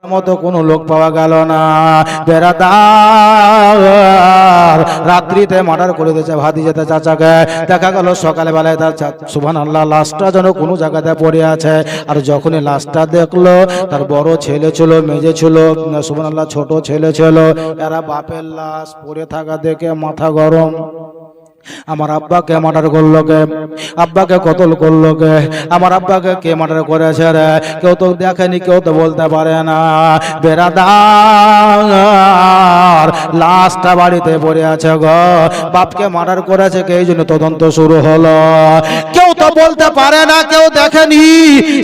মতো কোনো লোক পাওয়া গেল না। বেরাদার রাত্রিতে মার্ডার করে দিয়েছে ভাতিজাতে চাচাকে। দেখা গেল সকালে বেলায় তার সুবহানাল্লাহ লাশটা যেন কোনো জায়গাতে পড়ে আছে। আর যখনই লাশটা দেখলো, তার বড় ছেলে ছিল, মেজে ছিল, সুবহানাল্লাহ ছোট ছেলে ছিল, এরা বাপের লাশ পড়ে থাকা দেখে মাথা গরম। আমার আব্বাকে মার্ডার করলো কে? আব্বাকে কতল করলো কে? আমার আব্বাকে কে মার্ডার করেছে রে? কেউ তো দেখেনি, কেউ তো বলতে পারে না। বেরাদার লাশটা বাড়িতে পড়ে আছে গো। বাপকে মার্ডার করেছে কে, এই জন্য তদন্ত শুরু হলো। কেউ তো বলতে পারে না, কেউ দেখেনি।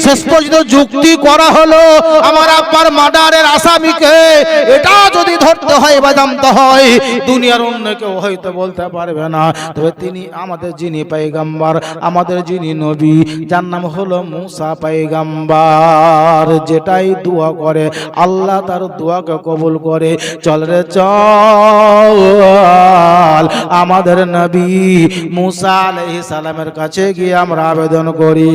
শেষ পর্যন্ত যুক্তি করা হলো আমার আব্বার মার্ডারের আসামিকে। এটা যদি ধরতে হয় বা জানতে হয়, দুনিয়ার অন্য কেউ হয়তো বলতে পারবে না। তবে তিনি আমাদের যিনি পয়গম্বর, আমাদের যিনি নবী, যার নাম হলো মুসা পয়গম্বর, যেটাই দোয়া করে আল্লাহ তার দোয়াকে কবুল করে। চল রে চল, আমাদের নবী মুসা আলাইহিস সালামের কাছে গিয়ে আমরা আবেদন করি।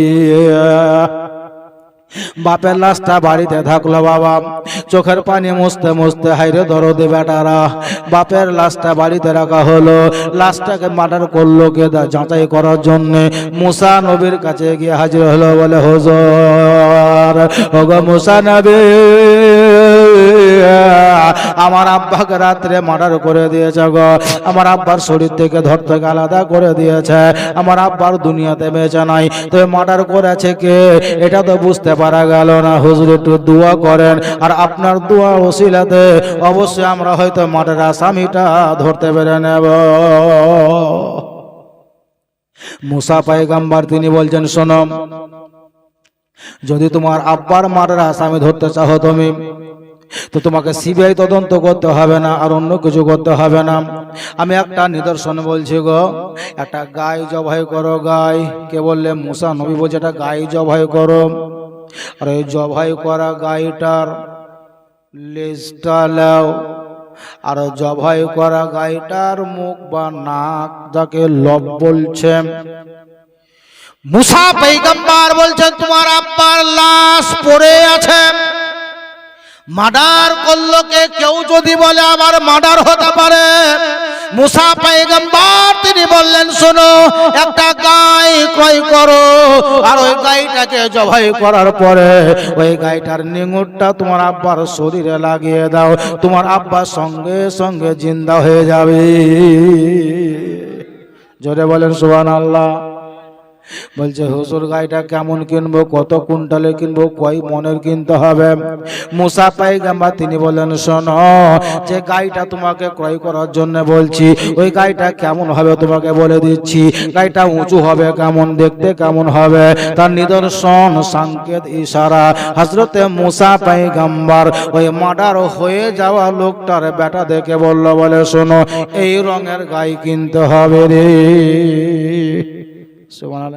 বাপের লাশটা বাড়িতে থাকলো বাবা, চোখের পানি মুছতে মুছতে হাইরে দরদে বেটারা। বাপের লাশটা বাড়িতে রাখা হলো। লাশটাকে মার্ডার করলো কে যাচাই করার জন্য মুসা নবীর কাছে গিয়ে হাজির হলো। বলে হুজুর, ওগো মুসা নবী, আমার আব্বাকে রাত্রে মার্ডার করে দিয়েছে গো। আমার আব্বার শরীর থেকে ধর থেকে আলাদা করে দিয়েছে। আমার আব্বার দুনিয়াতে বেঁচে নাই, তবে মার্ডার করেছে কে এটা তো বুঝতে পারা গেল না। হুজুর একটু দোয়া করেন, আর আপনার দোয়া ওসিলাতে অবশ্যই আমরা হয়তো মার্ডার আসামিটা ধরতে পেরে নেব। মুসা পয়গম্বর তিনি বলছেন, শোনো, যদি তোমার আব্বার মার্ডার আসামি ধরতে চাও তুমি, তো তোমাকে সিবিআই তদন্ত করতে হবে না, আর অন্য কিছু করতে হবে না। আমি একটা নিদর্শন বলছি গো। একটা গাই জবাই করো। গাই কে বললে? মুসা নবী বলছে একটা গাই জবাই করো। আর এই জবাই করা গাইটার লেজটা লাও, আর জবাই করা গাইটার মুখ বা নাক, যাকে লব বলছে। মুসা পয়গম্বর বলছেন তোমার আব্বার লাশ পড়ে আছে, মার্ডার করলো কে? কেউ যদি বলে আবার মার্ডার হতে পারে। মুসা পয়গম্বর তিনি বললেন, শোনো, একটা গাই ক্রয় করো, আর ওই গাইটাকে জবাই করার পরে ওই গাইটার নিঙুরটা তোমার আব্বার শরীরে লাগিয়ে দাও, তোমার আব্বার সঙ্গে সঙ্গে জিন্দা হয়ে যাবে। জোরে বলেন সুবহানাল্লাহ। বলছে হুজুর গাইটা কেমন কিনবো, কত কুইন্টালে কিনবো, কয় মনের কিনতে হবে? মুসা পয়গম্বর তিনি বলেন, শোনো, যে গাইটা তোমাকে ক্রয় করার জন্য বলছি, ওই গাইটা কেমন হবে তোমাকে বলে দিচ্ছি। গাইটা উঁচু হবে, কেমন দেখতে কেমন হবে, তার নিদর্শন, সংকেত, ইশারা হযরতে মুসা পয়গম্বর ওই মার্ডার হয়ে যাওয়া লোকটার বেটা দেখে বলল, বলে শোনো, এই রঙের গাই কিনতে হবে রে। সুবহানাল্লাহ।